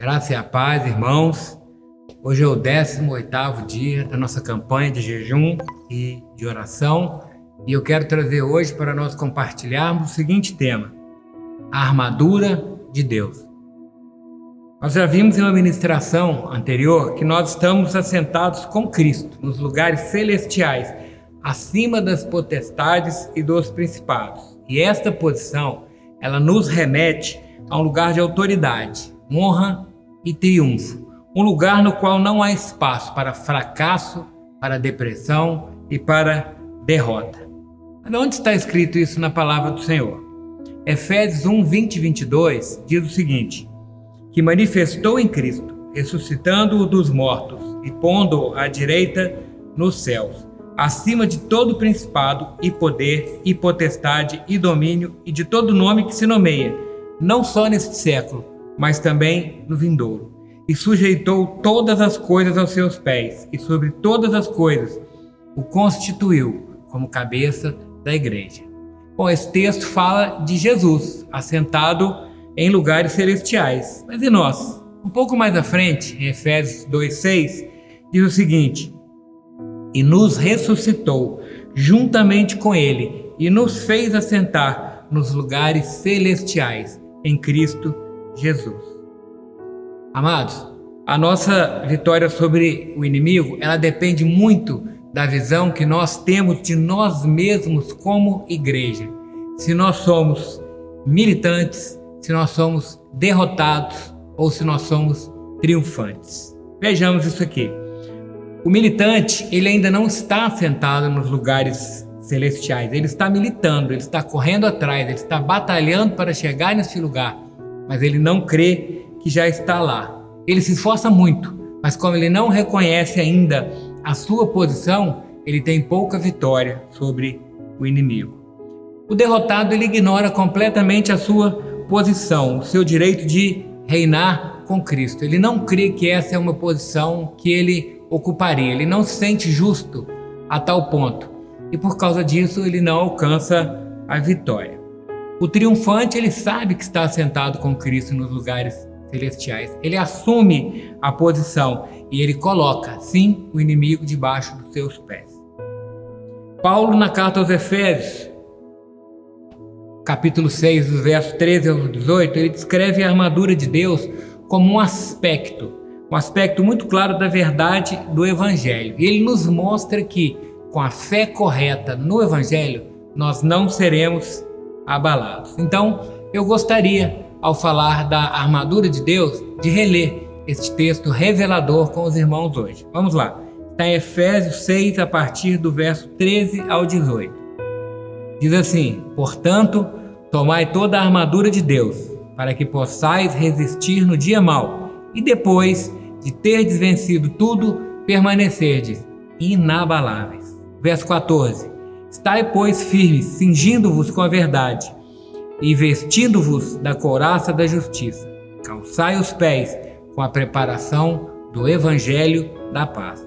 Graça e a paz, irmãos. Hoje é o 18º dia da nossa campanha de jejum e de oração e eu quero trazer hoje para nós compartilharmos o seguinte tema: a armadura de Deus. Nós já vimos em uma ministração anterior que nós estamos assentados com Cristo nos lugares celestiais, acima das potestades e dos principados. E esta posição, ela nos remete a um lugar de autoridade, honra e triunfo, um lugar no qual não há espaço para fracasso, para depressão e para derrota. Mas onde está escrito isso na palavra do Senhor? Efésios 1, 20 e 22 diz o seguinte: que manifestou em Cristo, ressuscitando-o dos mortos e pondo-o à direita nos céus, acima de todo principado e poder e potestade e domínio e de todo nome que se nomeia, não só neste século, mas também no vindouro. E sujeitou todas as coisas aos seus pés, e sobre todas as coisas o constituiu como cabeça da igreja. Bom, esse texto fala de Jesus, assentado em lugares celestiais. Mas e nós? Um pouco mais à frente, em Efésios 2,6, diz o seguinte: e nos ressuscitou juntamente com ele, e nos fez assentar nos lugares celestiais, em Cristo Jesus. Amados, a nossa vitória sobre o inimigo, ela depende muito da visão que nós temos de nós mesmos como igreja. Se nós somos militantes, se nós somos derrotados ou se nós somos triunfantes. Vejamos isso aqui. O militante, ele ainda não está sentado nos lugares celestiais, ele está militando, ele está correndo atrás, ele está batalhando para chegar nesse lugar, mas ele não crê que já está lá. Ele se esforça muito, mas como ele não reconhece ainda a sua posição, ele tem pouca vitória sobre o inimigo. O derrotado, ele ignora completamente a sua posição, o seu direito de reinar com Cristo. Ele não crê que essa é uma posição que ele ocuparia, ele não se sente justo a tal ponto, e por causa disso ele não alcança a vitória. O triunfante, ele sabe que está assentado com Cristo nos lugares celestiais, ele assume a posição e ele coloca, sim, o inimigo debaixo dos seus pés. Paulo, na carta aos Efésios, capítulo 6, dos versos 13 ao 18, ele descreve a armadura de Deus como um aspecto muito claro da verdade do Evangelho. E ele nos mostra que, com a fé correta no Evangelho, nós não seremos abalados. Então, eu gostaria, ao falar da armadura de Deus, de reler este texto revelador com os irmãos hoje. Vamos lá. Está em Efésios 6, a partir do verso 13 ao 18. Diz assim: portanto, tomai toda a armadura de Deus, para que possais resistir no dia mau, e depois de terdes vencido tudo, permanecerdes inabaláveis. Verso 14: estai, pois, firmes, cingindo-vos com a verdade, e vestindo-vos da couraça da justiça. Calçai os pés com a preparação do evangelho da paz,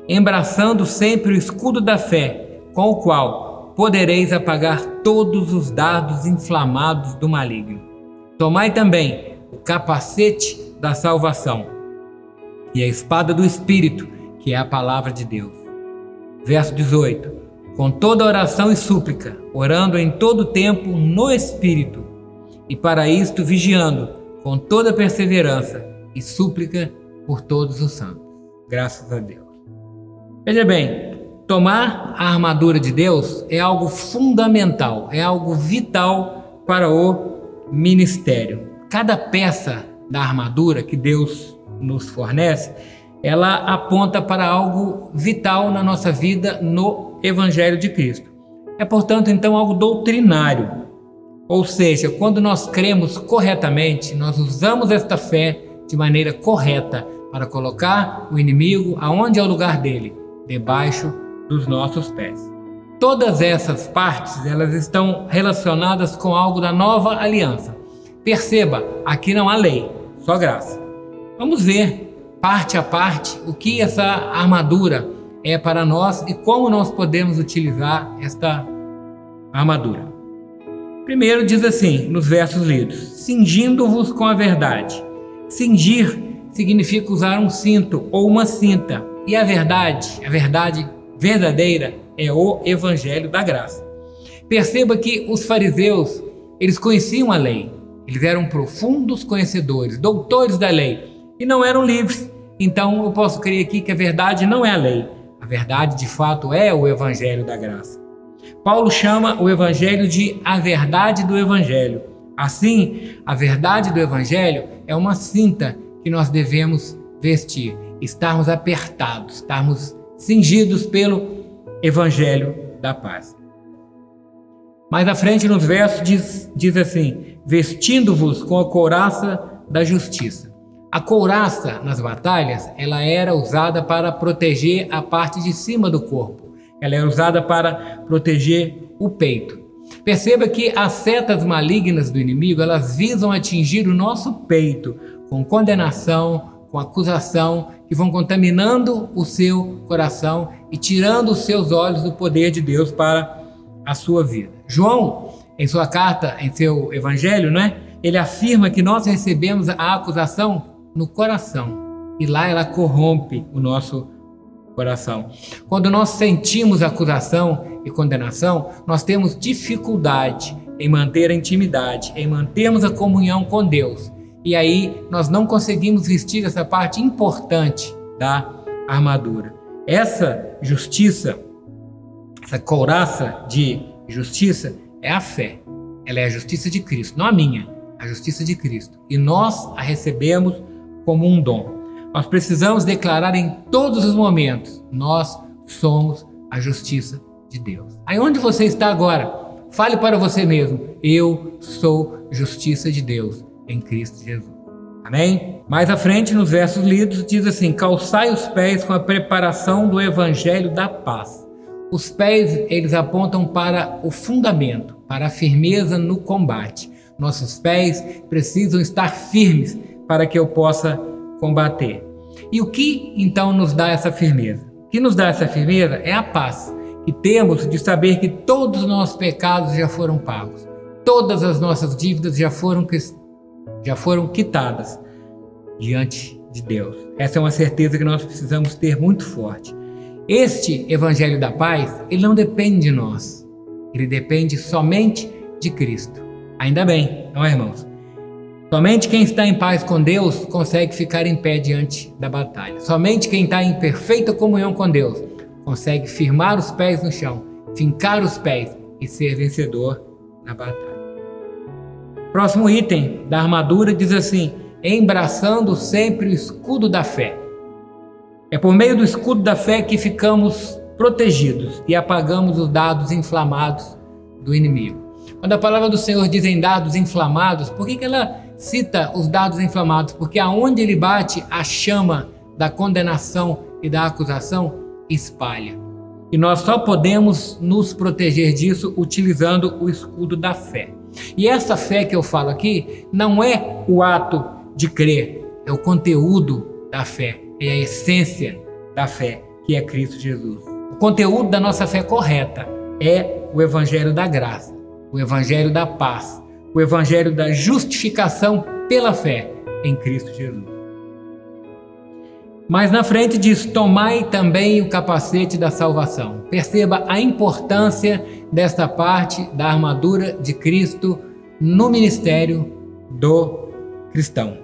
embraçando sempre o escudo da fé, com o qual podereis apagar todos os dardos inflamados do maligno. Tomai também o capacete da salvação e a espada do Espírito, que é a palavra de Deus. Verso 18: com toda oração e súplica, orando em todo tempo no Espírito, e para isto vigiando com toda perseverança e súplica por todos os santos. Graças a Deus. Veja bem, tomar a armadura de Deus é algo fundamental, é algo vital para o ministério. Cada peça da armadura que Deus nos fornece, ela aponta para algo vital na nossa vida no Evangelho de Cristo. É, portanto, então, algo doutrinário. Ou seja, quando nós cremos corretamente, nós usamos esta fé de maneira correta para colocar o inimigo aonde é o lugar dele, debaixo dos nossos pés. Todas essas partes, elas estão relacionadas com algo da nova aliança. Perceba, aqui não há lei, só graça. Vamos ver, parte a parte, o que essa armadura é para nós e como nós podemos utilizar esta armadura. Primeiro diz assim, nos versos lidos: cingindo-vos com a verdade. Cingir significa usar um cinto ou uma cinta. E a verdade verdadeira é o Evangelho da Graça. Perceba que os fariseus, eles conheciam a lei. Eles eram profundos conhecedores, doutores da lei, e não eram livres. Então eu posso crer aqui que a verdade não é a lei. A verdade, de fato, é o Evangelho da Graça. Paulo chama o Evangelho de a verdade do Evangelho. Assim, a verdade do Evangelho é uma cinta que nós devemos vestir, estarmos apertados, estarmos cingidos pelo Evangelho da paz. Mais à frente nos versos diz assim: vestindo-vos com a couraça da justiça. A couraça nas batalhas, ela era usada para proteger a parte de cima do corpo. Ela era usada para proteger o peito. Perceba que as setas malignas do inimigo, elas visam atingir o nosso peito com condenação, com acusação, que vão contaminando o seu coração e tirando os seus olhos do poder de Deus para a sua vida. João, em sua carta, em seu evangelho, ele afirma que nós recebemos a acusação no coração, e lá ela corrompe o nosso coração. Quando nós sentimos acusação e condenação, nós temos dificuldade em manter a intimidade, em mantermos a comunhão com Deus. E aí nós não conseguimos vestir essa parte importante da armadura. Essa justiça, essa couraça de justiça é a fé. Ela é a justiça de Cristo, não a minha, a justiça de Cristo. E nós a recebemos como um dom. Nós precisamos declarar em todos os momentos: nós somos a justiça de Deus. Aí onde você está agora, fale para você mesmo: eu sou justiça de Deus em Cristo Jesus. Amém? Mais à frente, nos versos lidos, diz assim: calçai os pés com a preparação do Evangelho da paz. Os pés, eles apontam para o fundamento, para a firmeza no combate. Nossos pés precisam estar firmes para que eu possa combater. E o que então nos dá essa firmeza? O que nos dá essa firmeza é a paz que temos de saber que todos os nossos pecados já foram pagos. Todas as nossas dívidas já foram quitadas diante de Deus. Essa é uma certeza que nós precisamos ter muito forte. Este Evangelho da Paz, ele não depende de nós. Ele depende somente de Cristo. Ainda bem, não é, irmãos? Somente quem está em paz com Deus consegue ficar em pé diante da batalha. Somente quem está em perfeita comunhão com Deus consegue firmar os pés no chão, fincar os pés e ser vencedor na batalha. Próximo item da armadura diz assim: embraçando sempre o escudo da fé. É por meio do escudo da fé que ficamos protegidos e apagamos os dardos inflamados do inimigo. Quando a palavra do Senhor diz em dardos inflamados, por que ela cita os dardos inflamados? Porque aonde ele bate, a chama da condenação e da acusação espalha. E nós só podemos nos proteger disso utilizando o escudo da fé. E essa fé que eu falo aqui não é o ato de crer, é o conteúdo da fé, é a essência da fé, que é Cristo Jesus. O conteúdo da nossa fé correta é o Evangelho da graça, o Evangelho da paz, o Evangelho da justificação pela fé em Cristo Jesus. Mas na frente diz: tomai também o capacete da salvação. Perceba a importância desta parte da armadura de Cristo no ministério do cristão.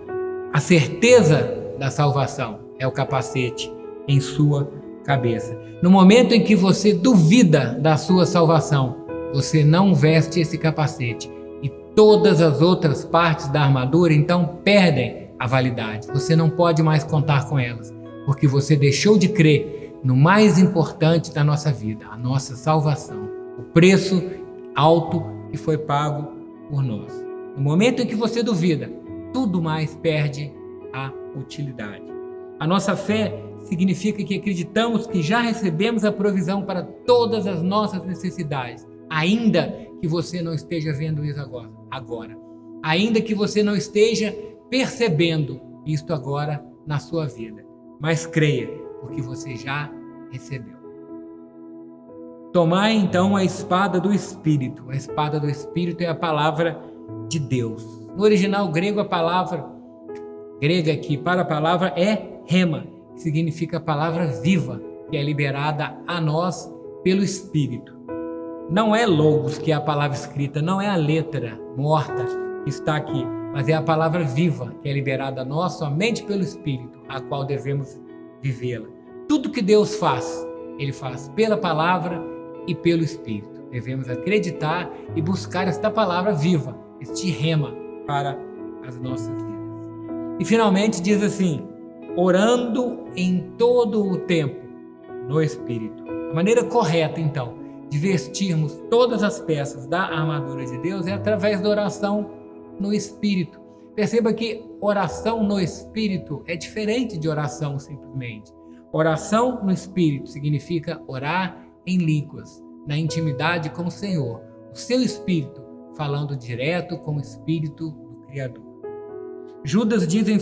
A certeza da salvação é o capacete em sua cabeça. No momento em que você duvida da sua salvação, você não veste esse capacete e todas as outras partes da armadura então perdem a validade. Você não pode mais contar com elas, porque você deixou de crer no mais importante da nossa vida, a nossa salvação, o preço alto que foi pago por nós. No momento em que você duvida, tudo mais perde a utilidade. A nossa fé significa que acreditamos que já recebemos a provisão para todas as nossas necessidades, ainda que você não esteja vendo isso agora. Ainda que você não esteja percebendo isto agora na sua vida. Mas creia, porque você já recebeu. Tomai então a espada do Espírito. A espada do Espírito é a palavra de Deus. No original grego, a palavra grega aqui para a palavra é rema, que significa palavra viva, que é liberada a nós pelo Espírito. Não é logos, que é a palavra escrita, não é a letra morta que está aqui, mas é a palavra viva, que é liberada a nós somente pelo Espírito, a qual devemos vivê-la. Tudo que Deus faz, Ele faz pela palavra e pelo Espírito. Devemos acreditar e buscar esta palavra viva, este rema para as nossas vidas. E finalmente diz assim: orando em todo o tempo no Espírito. A maneira correta, então, de vestirmos todas as peças da armadura de Deus é através da oração no Espírito. Perceba que oração no Espírito é diferente de oração simplesmente. Oração no Espírito significa orar em línguas, na intimidade com o Senhor, o seu Espírito falando direto com o Espírito do Criador. Judas diz em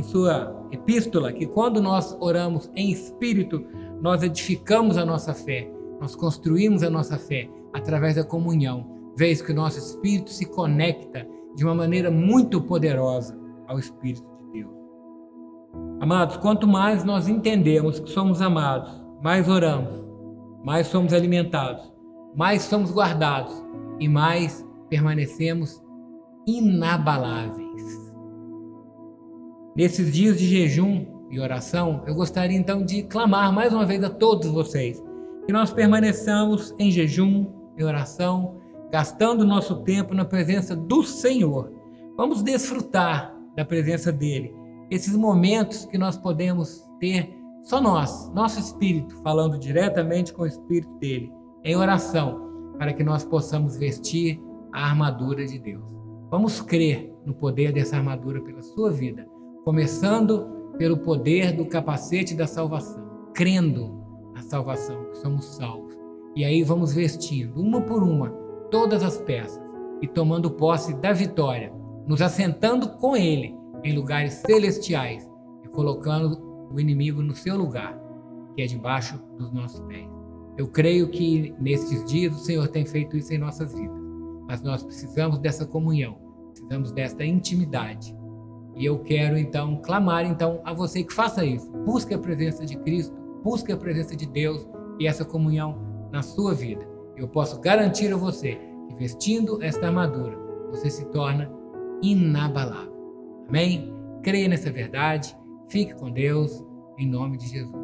sua epístola que quando nós oramos em Espírito, nós edificamos a nossa fé, nós construímos a nossa fé através da comunhão, vez que o nosso Espírito se conecta de uma maneira muito poderosa ao Espírito de Deus. Amados, quanto mais nós entendemos que somos amados, mais oramos, mais somos alimentados, mais somos guardados e mais permanecemos inabaláveis. Nesses dias de jejum e oração, eu gostaria então de clamar mais uma vez a todos vocês que nós permaneçamos em jejum e oração, gastando nosso tempo na presença do Senhor. Vamos desfrutar da presença dEle, esses momentos que nós podemos ter só nós, nosso Espírito, falando diretamente com o Espírito dEle, em oração, para que nós possamos vestir a armadura de Deus. Vamos crer no poder dessa armadura pela sua vida, começando pelo poder do capacete da salvação, crendo na salvação, que somos salvos. E aí vamos vestindo, uma por uma, todas as peças e tomando posse da vitória, nos assentando com Ele em lugares celestiais e colocando o inimigo no seu lugar, que é debaixo dos nossos pés. Eu creio que nestes dias o Senhor tem feito isso em nossas vidas, mas nós precisamos dessa comunhão, precisamos desta intimidade. E eu quero então clamar a você que faça isso. Busque a presença de Cristo, busque a presença de Deus e essa comunhão na sua vida. Eu posso garantir a você que vestindo esta armadura, você se torna inabalável. Amém? Creia nessa verdade, fique com Deus, em nome de Jesus.